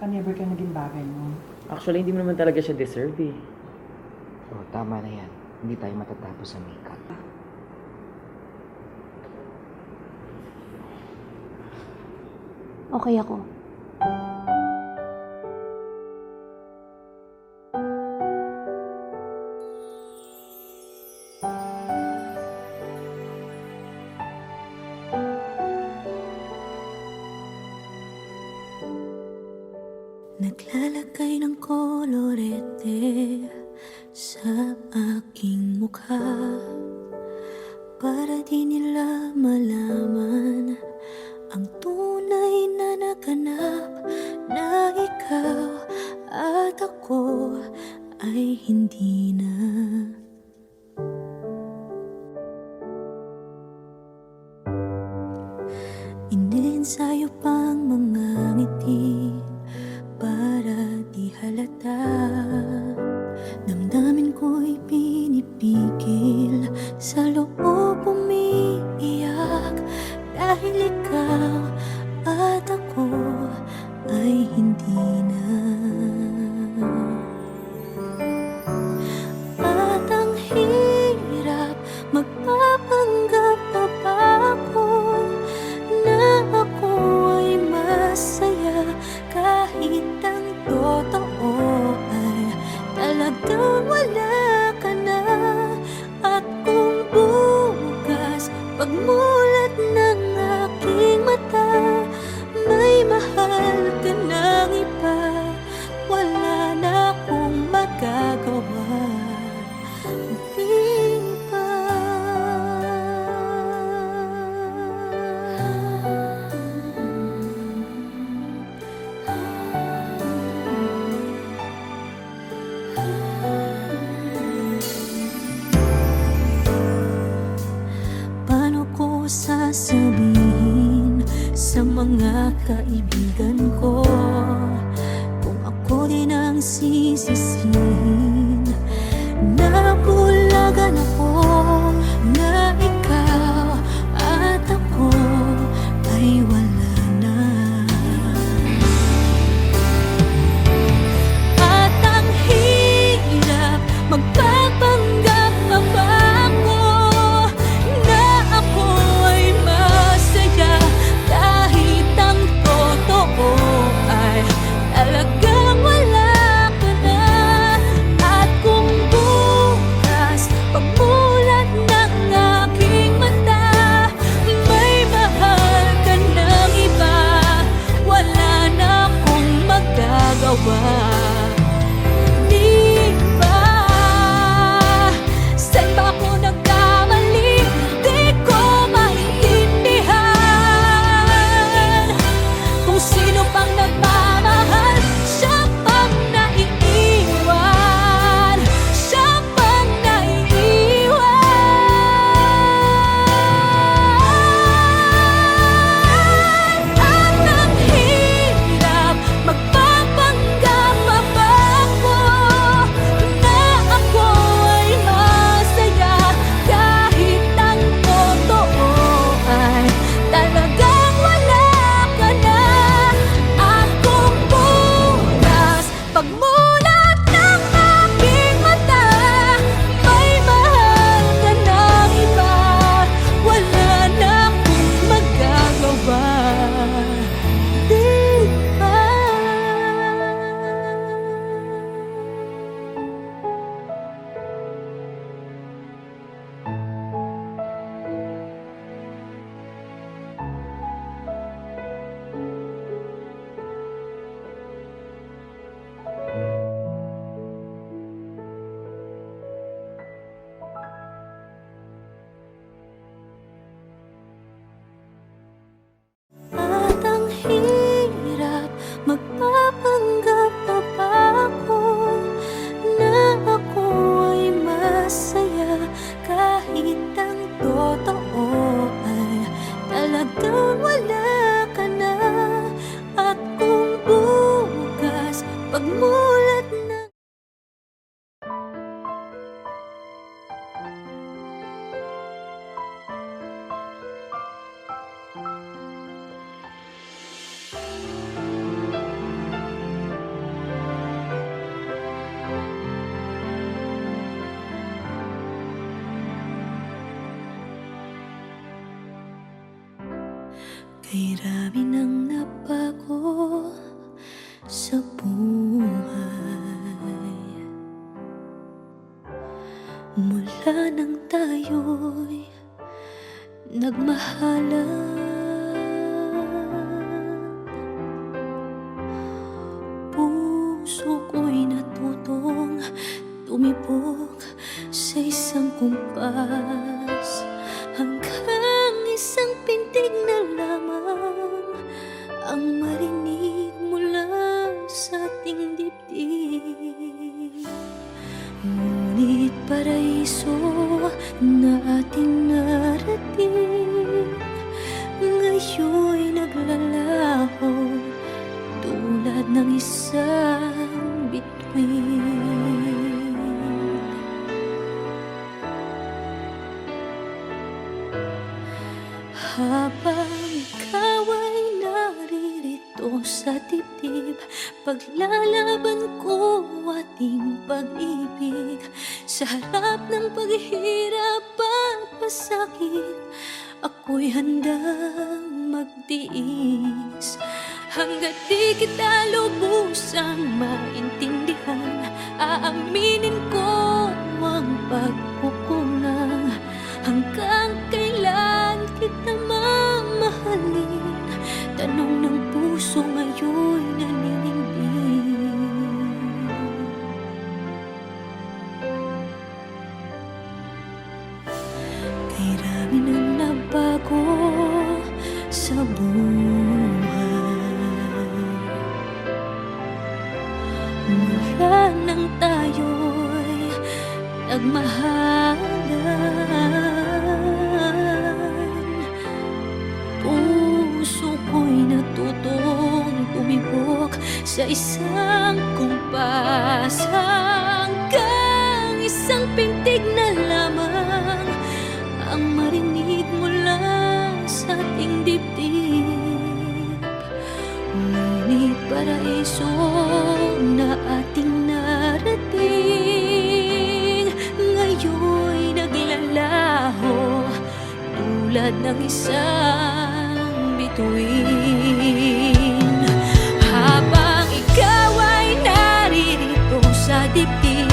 Baka never ka naging bagay mo. Actually, hindi mo naman talaga siya deserve eh. Oh, tama na yan. Hindi tayo matatapos sa makeup. Okay ako. Naglalagay ng kolorete sa aking mukha para di nila malaman ang tunay na naganap, na ikaw at ako ay hindi na. Iniensayo pang mga ngiti para di halata. Damdamin ko'y pinipigil, sa loob umiiyak, dahil ikaw at ako ay hindi na. At ang hirap, magpapanggap pa ba ako na ako ay masaya, kahit ang totoo ay talagang wala ka na. At kung bukas pagmulat ng aking mata, may mahal ka ng iba, wala na akong magagawa. Di ba? Paano ko sasabihin sa mga kaibigan ko kung ako din ang sisisihin? Nabulagan ako na ikaw at ako ay wala na. At ang hirap, magpapanggap pa ba ako na ako ay masaya, kahit ang totoo ay talagang wala ka na. At kung bukas pagmulat ng aking mata, may mahal ka ng iba, wala na akong magagawa. Di ba? Saan ba ako nagkamali? Di ko maintindihan. Kung sino pang nagmamahal, siya pang naiiwan, siya pang naiiwan. At ang hirap, magpapanggap pa ba ako na ako ay masaya, kahit ang totoo ay talagang wala ka na. At kung bukas pagmulat ng aking mata, may mahal ka ng iba, wala na akong magagawa. Di ba? At ang hirap, magpapanggap pa ba ako na ako ay masaya, kahit ang totoo ay talagang wala ka na. At kung bukas pagmulat ng Kay rami nang nabago sa buhay mula nang tayo'y nagmahalan. Puso ko'y natutong tumibok sa isang kumpas, hanggang isang pintig na lamang ang marinig mula sa ating dibdib. Ngunit paraiso na ating narating ngayon'y naglalaho tulad ng isang bituin. Habang ikaw ay naririto sa dibdib, paglalaban ko ating pag-ibig. Sa harap ng paghihirap at pasakit, ako'y handang magtiis. Hanggat di kita lubusang maintindihan, aaminin ko ang pagkukulang. Hanggang kailan kita mamahalin? Tanong ng puso ngayon'y naninindig. Kay rami nang nabago sa buhay mula nang tayo'y nagmahalan. Puso ko'y natutong tumibok sa isang kumpas, hanggang isang pintig na lamang ang marinig mula sa ating dibdib. Ngunit paraiso na ating narating ngayon'y naglalaho tulad ng isang bituin. Habang ikaw ay naririto sa dibdib,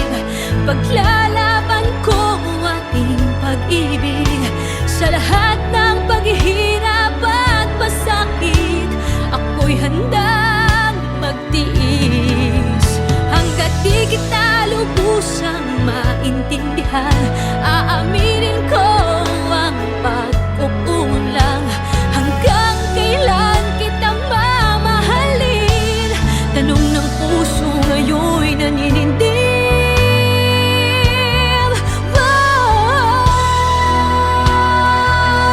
paglalaban ko ating pag-ibig. Sa lahat ng paghihirap at pasakit, ako'y handang magtiis. Hanggat di kita lubusang maintindihan, aaminin ko ang pagkukulang. Hanggang kailan kita mamahalin? Tanong ng puso ngayon'y naninindig.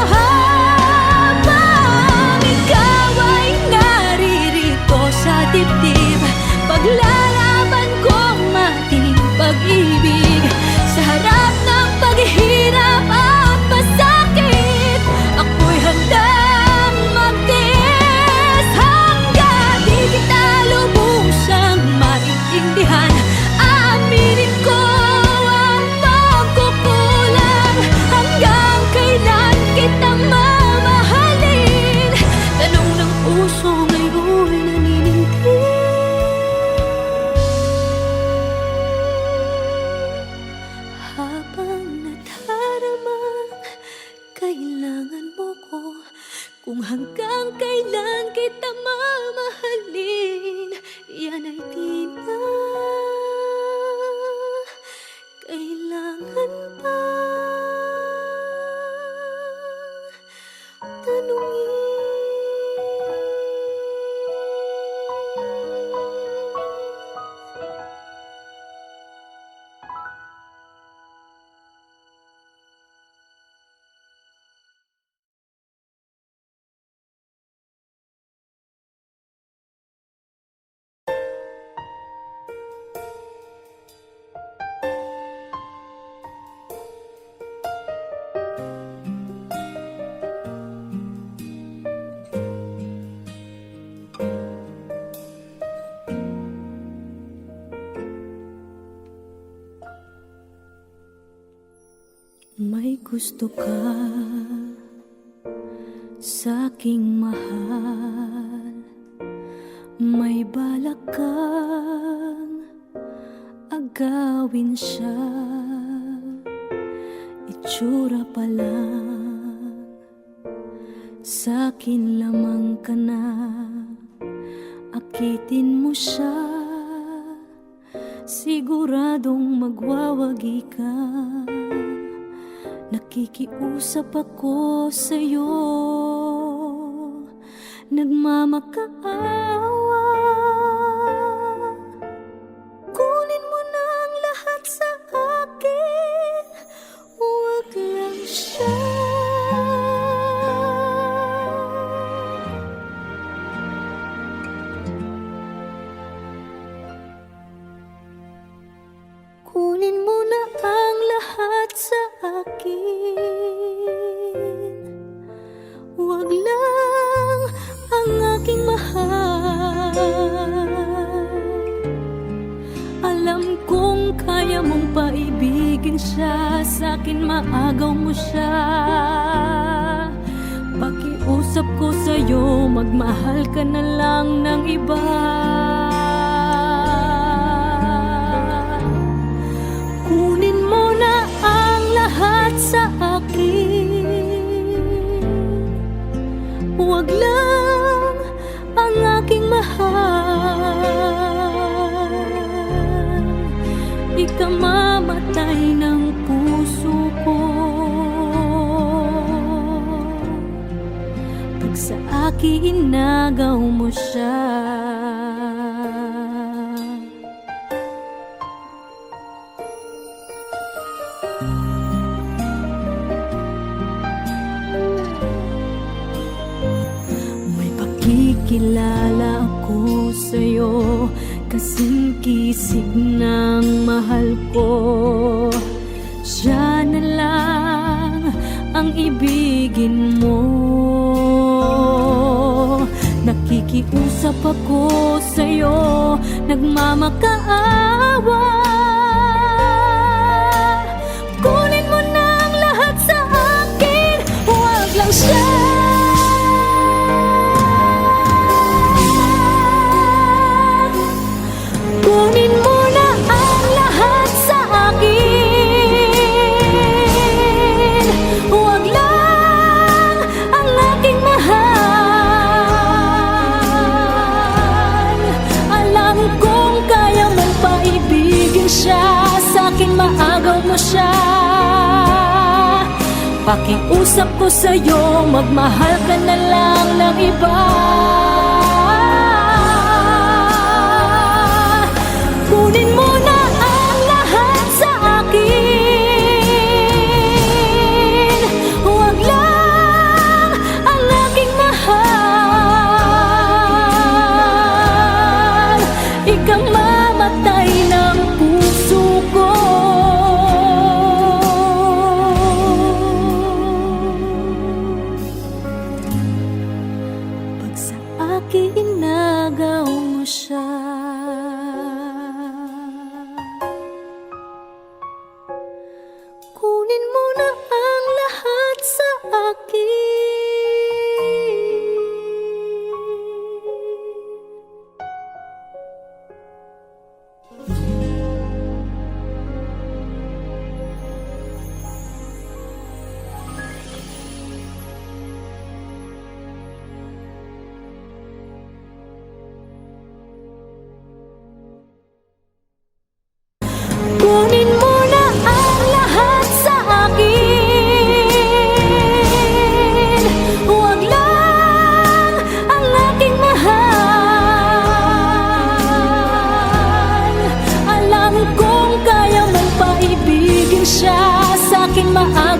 Habang ikaw ay naririto sa dibdib, paglalaban ko ating pag-ibig. Sa harap ng paghihirap at pasakit, ako'y handang magtiis. Hanggang di kita lubusang maintindihan, aaminin ko ang pagkukulang. Hanggang kailan kita mamahalin? Tanong ng puso ngayon'y naninindig. Habang nadaramang kailangan mo ko, kung hanggang kailan kita mamahalin, yan ay di na kailangan pa tanungin. May gusto ka sa aking mahal, may balak kang agawin siya, itsura pa lang, sa'kin lamang ka na. Akitin mo siya, siguradong magwawagi ka. Nakikiusap ako sa'yo, nagmamakaawa. Kunin mo na ang lahat sa akin, huwag lang siya. Kunin mo na ang lahat sa akin, huwag lang ang aking mahal. Alam kong kaya mong paibigin siya, sa'kin maagaw mo siya. Pakiusap ko sa'yo, magmahal ka na lang ng iba. Kunin mo na ang lahat sa akin, huwag lang ang aking mahal. Ikamamatay ng puso ko pag sa akin inagaw mo siya. Kilala ako sa'yo, kasing kisig ng mahal ko. Siya na lang ang ibigin mo. Nakikiusap ako sa'yo, nagmamakaawa. Kunin mo na ang lahat sa akin, huwag lang siya. Kunin mo na ang lahat sa akin, huwag lang ang aking mahal. Alam kong kaya mong paibigin siya, sa'kin maagaw mo siya. Pakiusap ko sa'yo, magmahal ka na lang ng iba. Kunin mo na ang lahat sa akin, huwag lang ang aking mahal. Ikamamatay ng puso ko pag sa akin inagaw mo siya. Kunin mo na ang lahat sa akin. Kunin mo na ang lahat sa akin, huwag lang ang aking mahal. Alam kong kaya mong paibigin siya, sa'kin maagaw.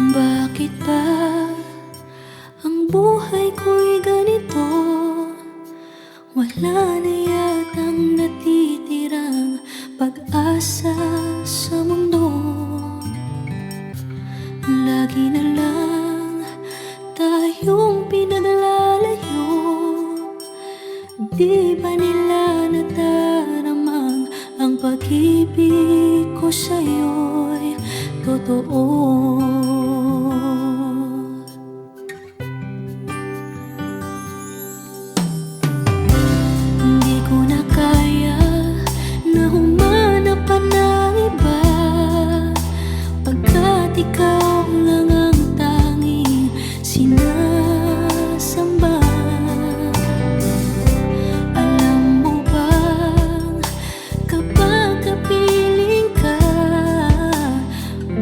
Bakit ba ang buhay ko'y ganito? Wala na yatang natitirang pag-asa sa mundo. Lagi na lang tayong pinaglaban. Di ba nila nataramang ang pag-ibig ko sa'yo'y totoo? Hindi ko na kaya na humanap pa ng iba, pagkat ikaw lang ang tanging sinasamba. Alam mo bang kapag kapiling ka,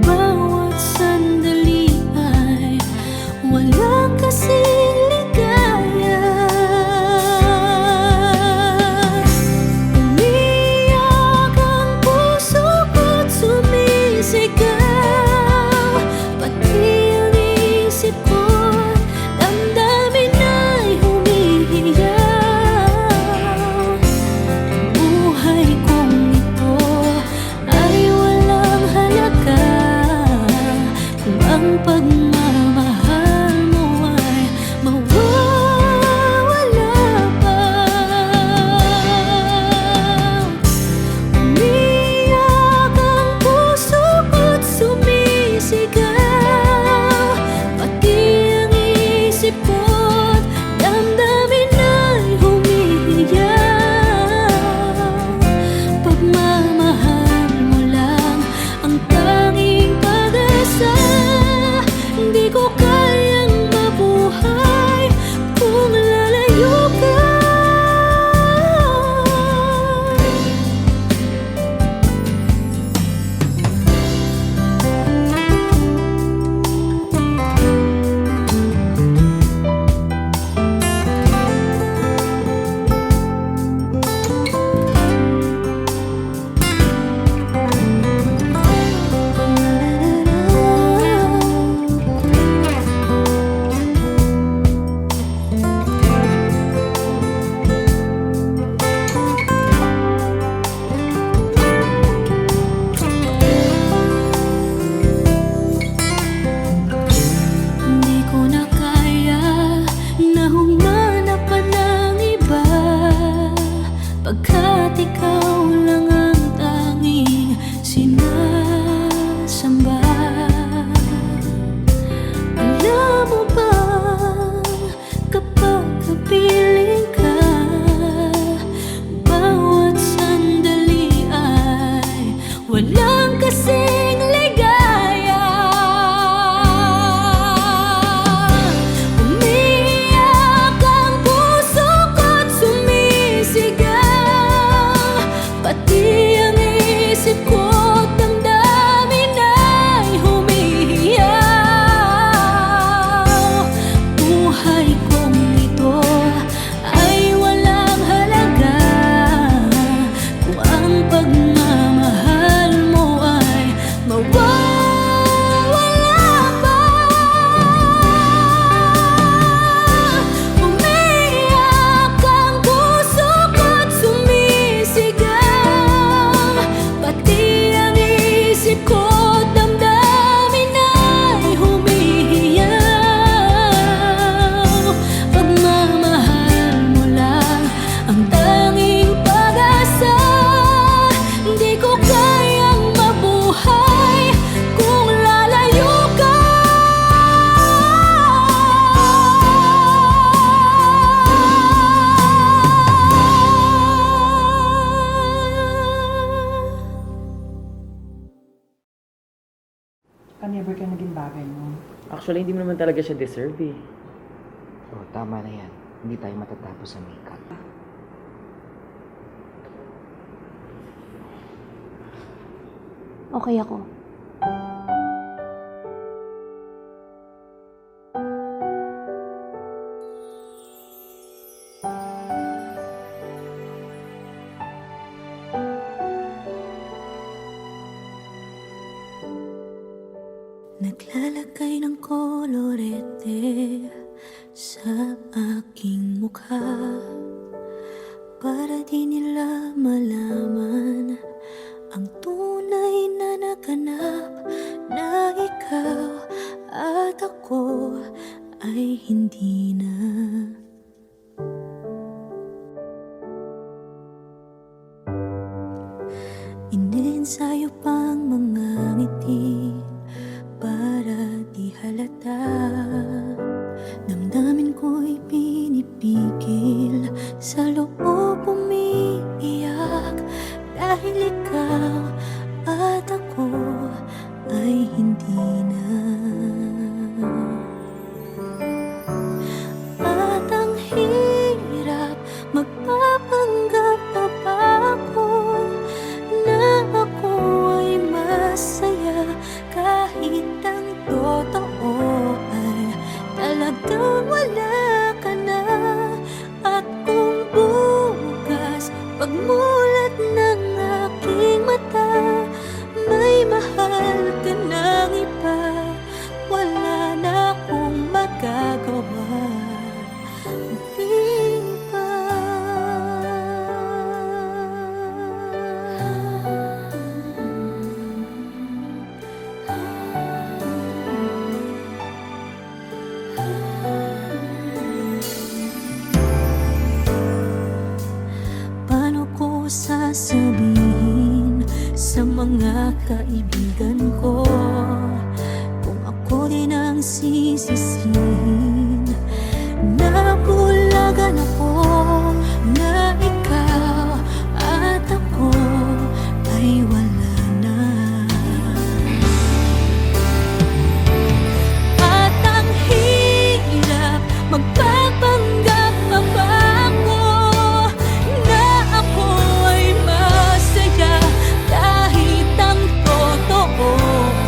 bawat sandali ay walang kasing ligaya. Umiyak ang puso ko't sumisigaw, pati ang isip ko't damdamin ay humihiyaw. Buhay kong ito ay walang halaga kung ang pagmamahal mo ay mawawala pa. Umiyak ang puso ko't sumisigaw, pati ang isip ko't damdamin ay humihiyaw. Pagmamahal mo lang ang tanging pag-asa, hindi ko kayang mabuhay kung lalayo ka. Hindi ko na kaya na humanap pa ng iba, pagkat ikaw lang ang tanging sinasamba. Alam mo ba kapag kapiling ka, bawat sandali ay walang kasing ligaya. Umiyak ang puso ko't sumisigaw, pati ang isip ko't damdamin ay humihiyaw. Buhay kong ito ay walang halaga kung ang pagmamahal mo ay mawawala pa. Umiyak ang puso ko't sumisigaw, pati ang isip ko't damdamin ay humihiyaw. Pagmamahal mo lang ang tanging pag-asa, hindi ko kayang mabuhay kung lalayo ka. Never ka naging bagay mo. Actually, hindi mo naman talaga siya deserve eh. Oh, tama na yan. Hindi tayo matatapos sa makeup. Okay ako. Naglalagay ng kolorete sa aking mukha para di nila malaman ang tunay na naganap, na ikaw at ako ay hindi na. Ensayo pang mga ngiti para di halata. Damdamin ko'y pinipigil, sa loob umiiyak, dahil ikaw at ako ay hindi na. At ang hirap, magpapanggap pa ba ako na ako ay masaya, kahit ang totoo ay talagang wala ka na. At kung bukas pagmulat ng aking mata, may mahal ka ng iba, wala na akong magagawa. Di ba? Paano ko sasabihin sa mga kaibigan ko kung ako din ang sisisihin? Nabulagan ako na ikaw at ako ay wala na. At ang hirap, magpapanggap pa ba ako na ako ay masaya, kahit ang totoo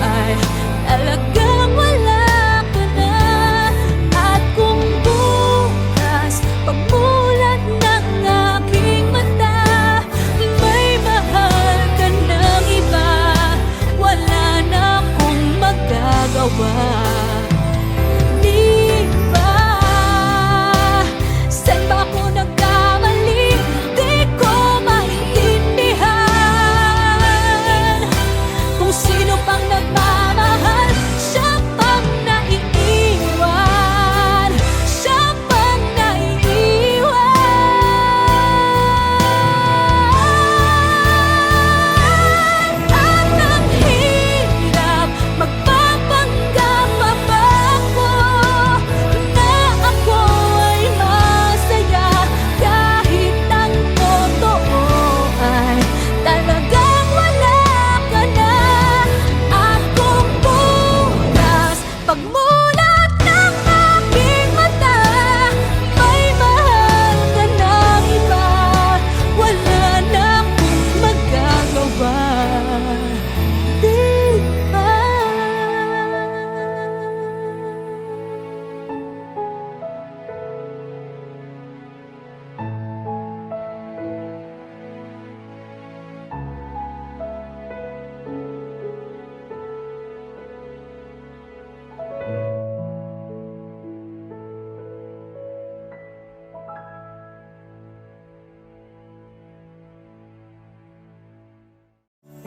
ay talagang wala ka na. At kung bukas pagmulat ng aking mata, may mahal ka ng iba, wala na akong magagawa. Di ba? Saan ba ako nagkamali? Di ko maintindihan. Kung sino pang nagmamahal, siya pang naiiwan, siya pang naiiwan. At ang hirap, magpapanggap pa ba ako na ako ay masaya, kahit ang totoo ay talagang wala ka na. At kung bukas pagmulat ng aking mata, may mahal ka ng iba, wala na akong magagawa. Di ba?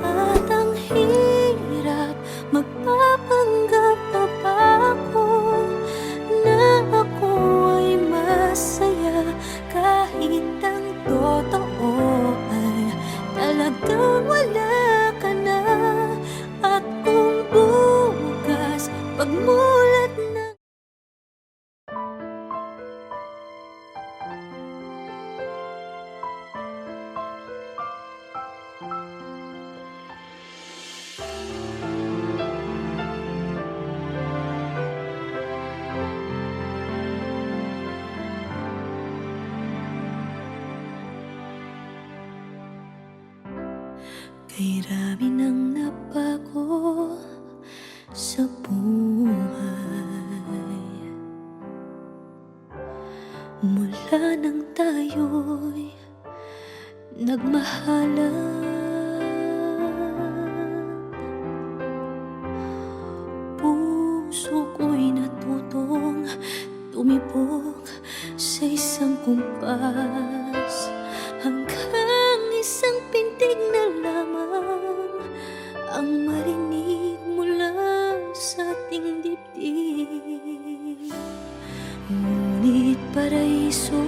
At ang hirap, magpapanggap pa ba ako na ako ay masaya, kahit ang totoo ay talagang wala ka na. At kung bukas pagmulat ng kay rami ng nabago sa buhay, mula nang tayo'y nagmahalan. Puso ko'y natutong tumibok sa isang kumpas, hanggang isang pintig na lamang ang marinig mula sa ating dibdib. Ngunit paraiso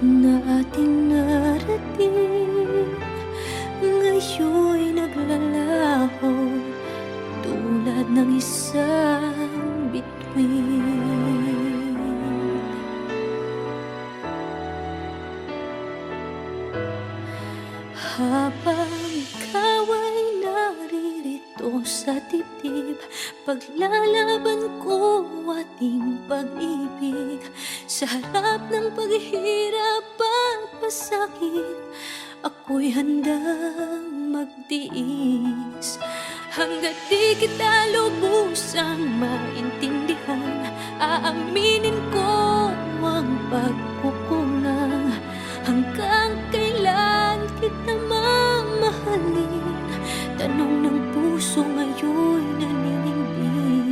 na ating narating, ngayon'y naglalakad ng isang bituin. Habang ikaw ay naririto sa dibdib, paglalaban ko ating pag-ibig. Sa harap ng paghihirap at pasakit, ako'y handang magtiis. Hanggat di kita lubusang maintindihan, aaminin ko ang pagkukulang. Hanggang kailan kita mamahalin? Tanong ng puso ngayon'y naninindig.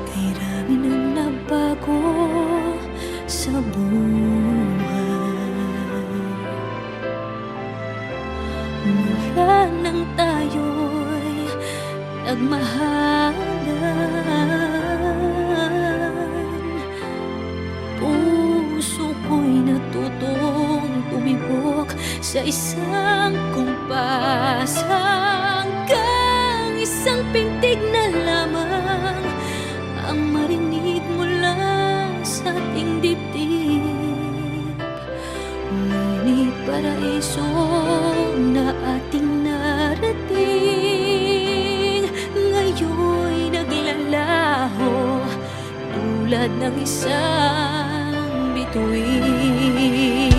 Kay rami nang nabago sa buhay, mula nang tayo'y nagmahalan. Puso ko'y natutong tumibok sa isang kumpas, hanggang isang pintig na lamang ang marinig mula sa ating dibdib. Ngunit paraiso na ating narating, ngayon'y naglalaho tulad ng isang bituin.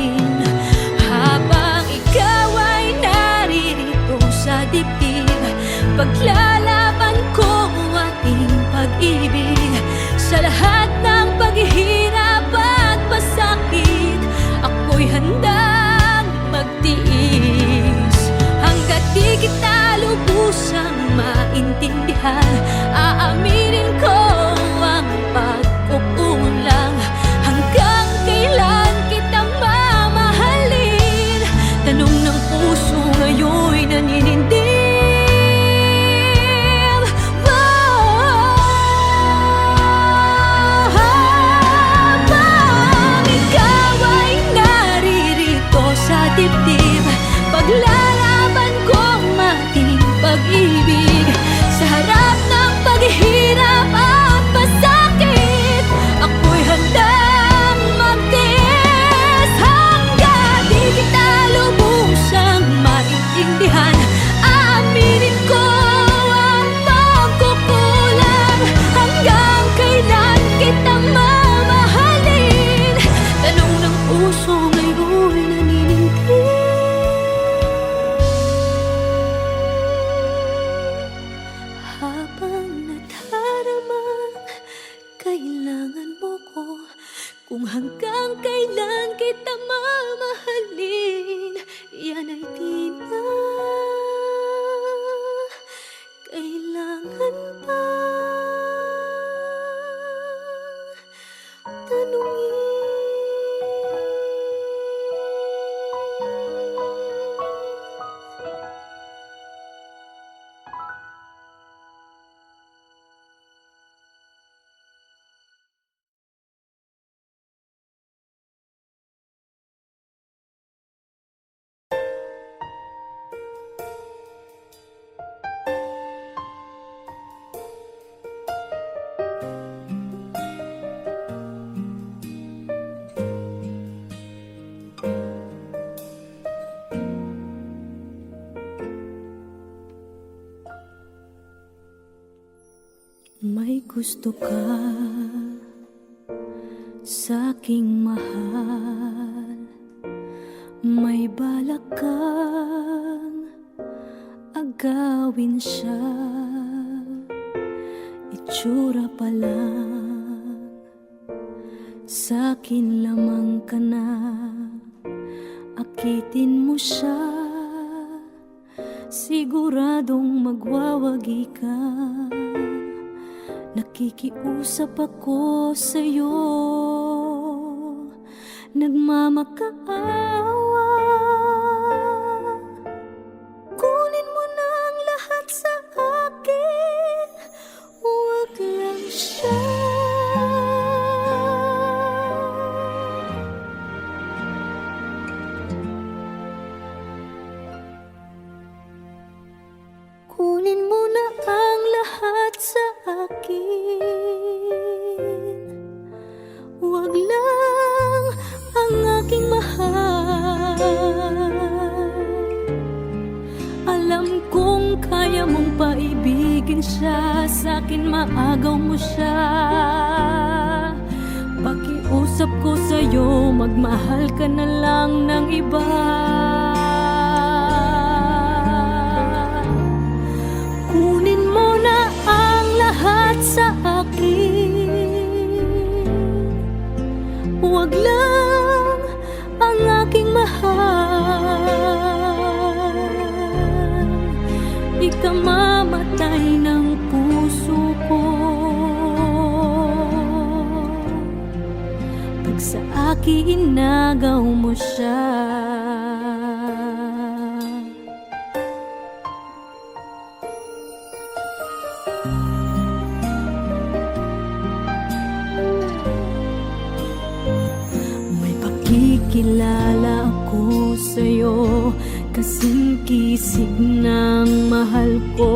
Habang ikaw ay naririto sa dibdib, paglalaban ko ating pag-ibig. Sa lahat ng paghihirap at pasakit, ako'y handang magtiis. Hanggat di kita lubusang maintindihan, aaminin ko ang pagkukulang. Hanggang kailan kita mamahalin? Tanong ng puso ngayon'y naninindig. Habang ikaw ay naririto sa dibdib, paglalaban kong ating pag-ibig. Sa harap ng paghihirap at pasakit, ako'y handang magtiis. Hanggang di kita lubusang maintindihan, aaminin ko ang pagkukulang. Hanggang kailan kita mamahalin? Tanong ng puso ngayon'y naninindig. Habang nadaramang kailangan mo ko, kung hanggang kailan kita mamahalin, yan ay di na kailangan pa tanungin. May gusto ka sa'king mahal, may balak kang agawin siya. Itsura pa lang, sa'kin lamang ka na, akitin mo siya. Siguradong magwawagi ka. Nakikiusap ako sa'yo, nagmamakaawa. Kunin mo na ang lahat sa akin, huwag lang siya. sa'kin maagaw mo siya. Pakiusap ko sa'yo, magmahal ka na lang ng iba. Kunin mo na ang lahat sa akin, huwag lang ang aking mahal. Ikamamatay ng puso ko pag sa akin inagaw mo siya. May pakikilala ako sa'yo, kasing kisig ng mahal ko.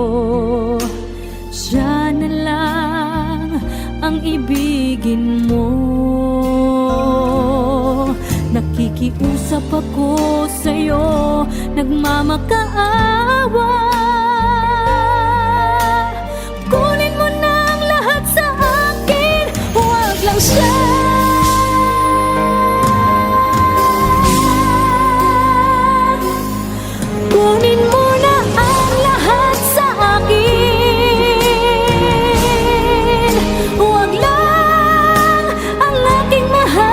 Siya na lang ang ibigin mo. Nakikiusap ako sa'yo, nagmamakaawa. Kunin mo na ang lahat sa akin, huwag lang siya. Kunin mo na ang lahat sa akin, huwag lang ang aking mahal.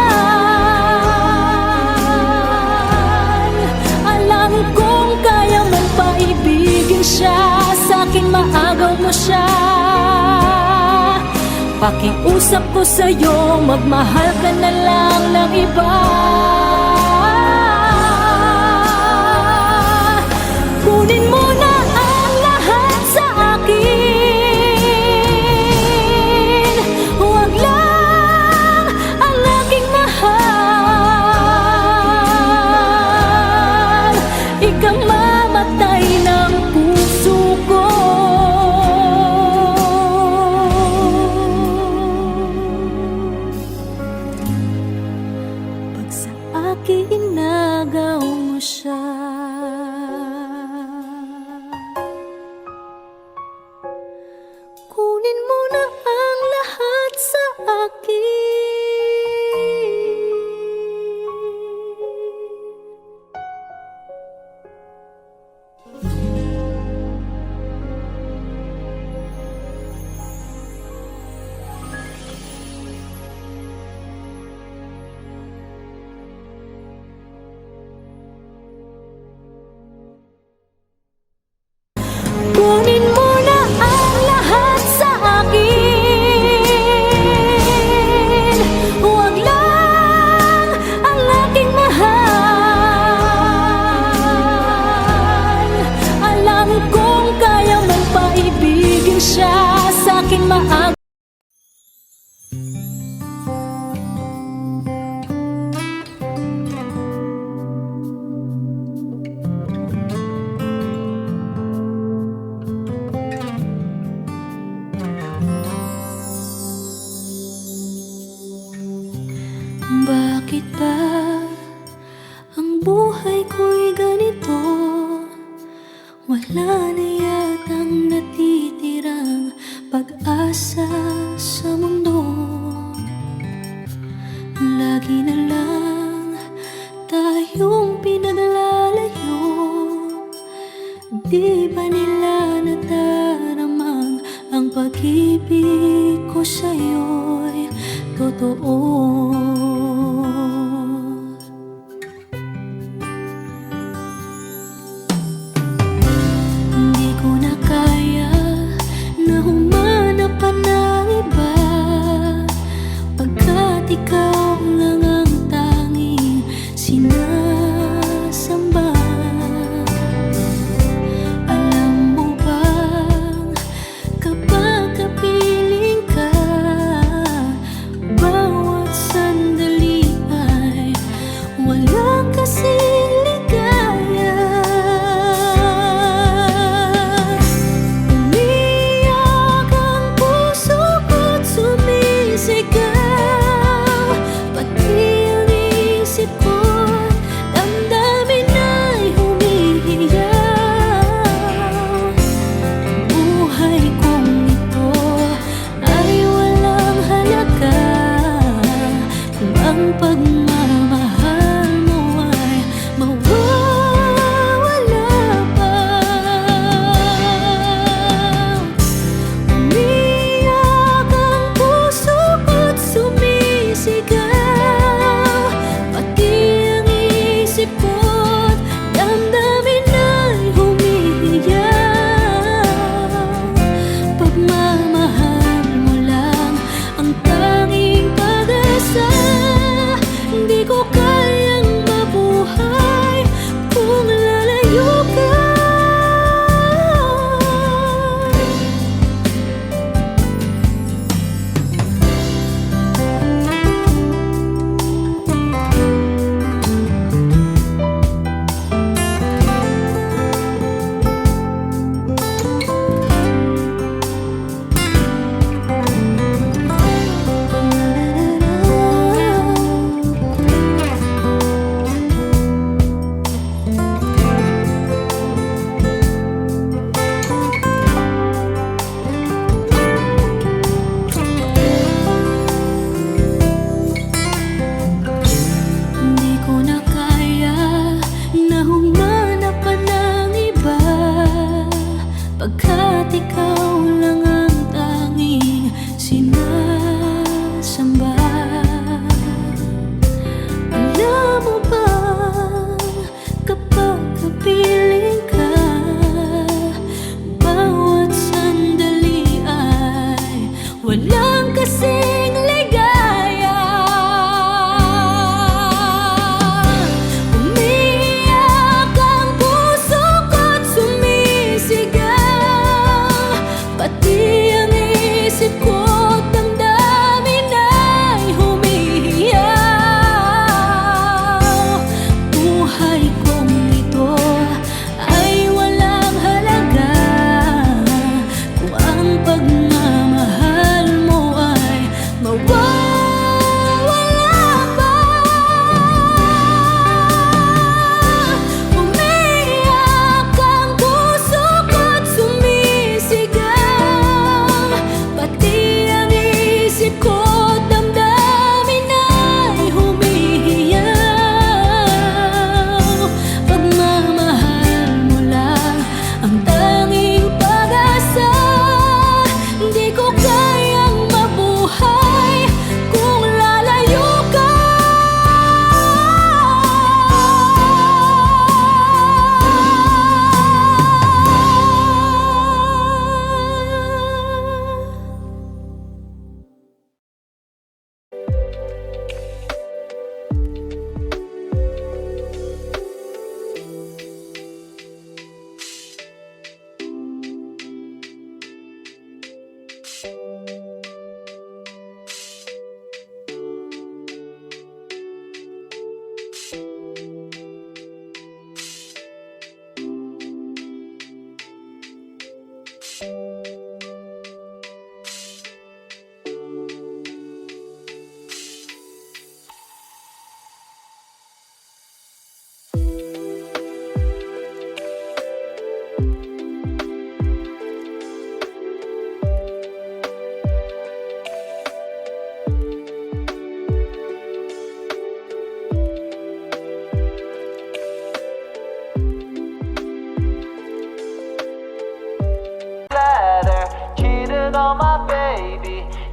Alam kong kaya mong paibigin siya, sa'kin maagaw mo siya. Pakiusap ko sa'yo, magmahal ka na lang ng iba. Kunin mo na ang lahat sa akin, huwag lang ang aking mahal. Ikamamatay ng puso ko pag sa akin inagaw mo siya. Kunin mo na ang lahat sa akin. Kunin mo na ang lahat sa akin, huwag lang ang aking mahal. Alam kong kaya mong paibigin siya, sa'kin maagaw. Bakit ba ang buhay ko'y ganito? Wala na yatang natitirang pag-asa sa mundo. Lagi na lang tayong pinaglalayo. Di ba nila nataramang ang pag-ibig ko sa'yo'y totoo? Hindi ko na kaya na humanap pa ng iba, pagkat ikaw lang ang tanging sinasamba. Alam mo bang kapag kapiling ka, bawat sandali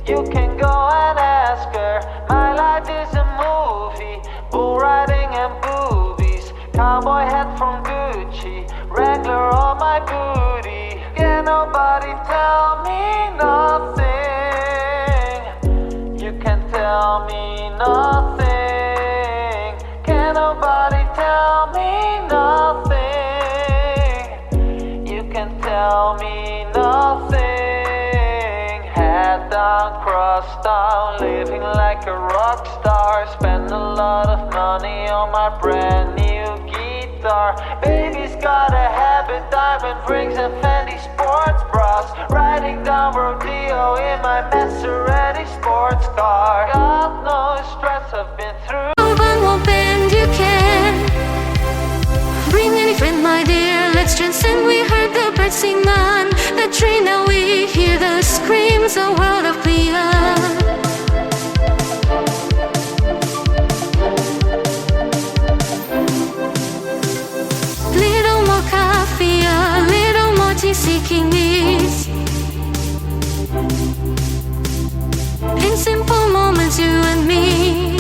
You can go and ask her. My life is a movie, bull riding and boobies, cowboy hat from Gucci, Wrangler on my booty. Can nobody tell me nothing? You can tell me nothing. Can nobody tell me nothing? You can tell me nothing. Head down, cross down, living like a rock star. Spend a lot of money on my brand new guitar. Baby's got a habit, diamond rings and Fendi sports bras. Riding down rodeo in my Maserati sports car. God knows stress I've been through. One more bend you can bring any friend, my dear. Let's transcend. We heard the birds sing on the tree. Now we hear the screams, a world of beyond. Little more coffee, a little more tea, seeking ease. In simple moments, you and me.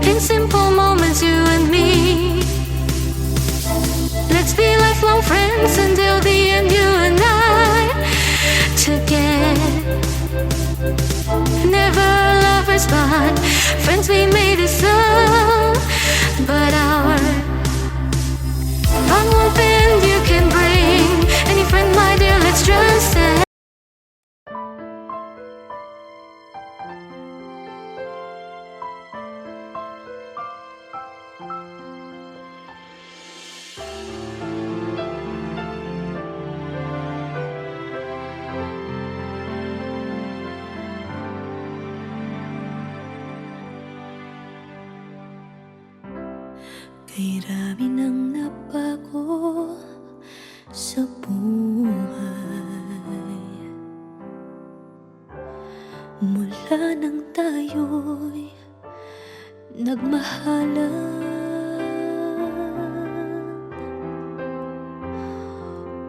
In simple moments, you and me. Let's be lifelong friends until the end, you and I together. Never lovers, but friends we made us all. But our bond won't bend, you can bring any friend, my dear, let's just say. Kay rami nang nabago sa buhay mula nang tayo'y nagmahalan.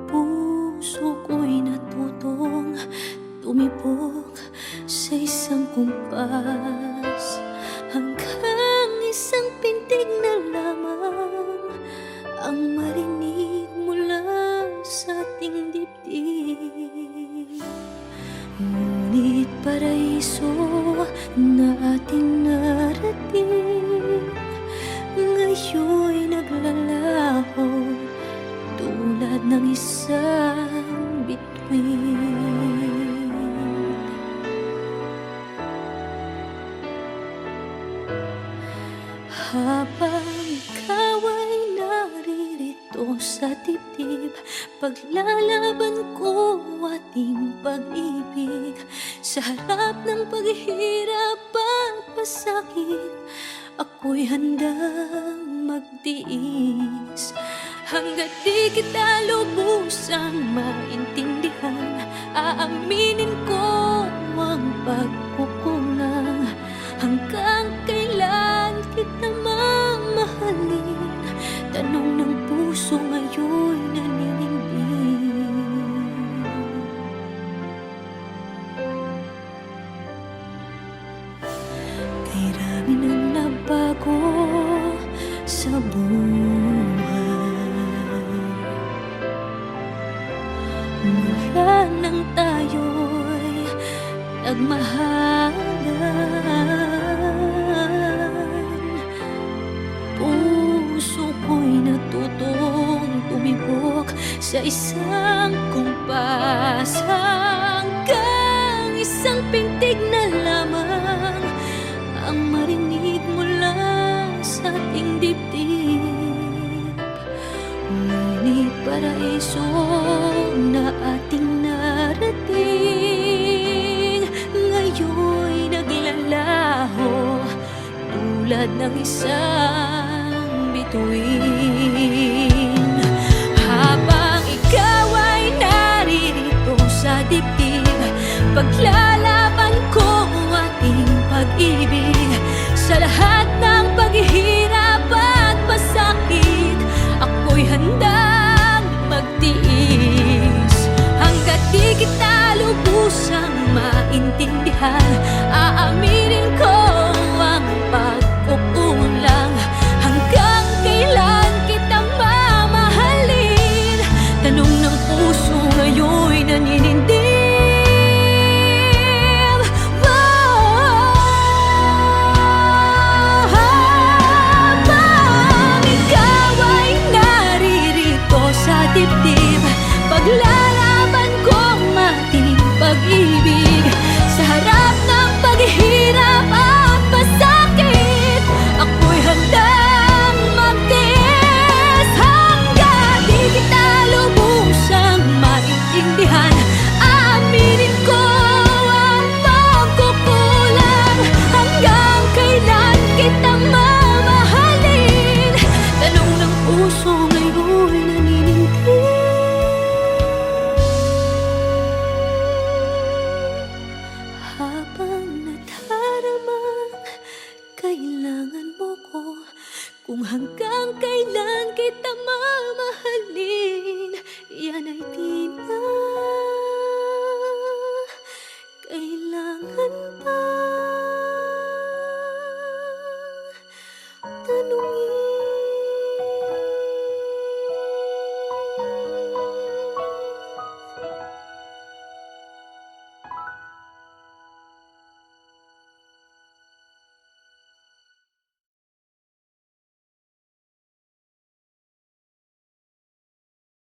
Puso ko'y natutong tumibok sa isang kumpas, hanggang isang pintig na lamang ang marinig mula sa ating dibdib. Ngunit paraiso na ating narating ngayon'y naglalaho tulad ng isang bituin. Habang ikaw ay naririto sa dibdib, paglalaban ko ating pag-ibig. Sa harap ng paghihirap at pasakit, ako'y handang magtiis. Hanggat di kita lubusang maintindihan, aaminin ko ang pagkukulang. Hanggang kailan kita mamahalin? Tanong ng puso ngayon'y naninindig. Kay rami nang nabago sa buhay mula nang tayo'y nagmahalan. Puso ko'y natutong tumibok sa isang kumpas, hanggang isang pintig na lamang ang marinig mula sa ating dibdib. Ngunit paraiso na ating narating ngayon'y naglalaho tulad ng isang bituin. Habang ikaw ay naririto sa dibdib, paglalaban ko ating pag-ibig. Sa lahat ng paghihirap at pasakit, ako'y handang magtiis. Hanggat di kita lubusang maintindihan. Aaminin ko ang pagkukulang. Hanggang kailan kita mamahalin? Tanong ng puso ngayon'y naninindig. Dibdib, paglalaban kong mating pag-ibig. Sa harap ng paghihirap at pasakit, ako'y handang magtiis. Hanggang di kita lubusang maintindihan, aaminin ko ang pagkukulang. Hanggang kailan kita mamahalin? Tanong ng puso ngayon naninindig. Habang nadaramang kailangan mo ko, kung hanggang kailan kita mamahalin, yan ay di na kailangan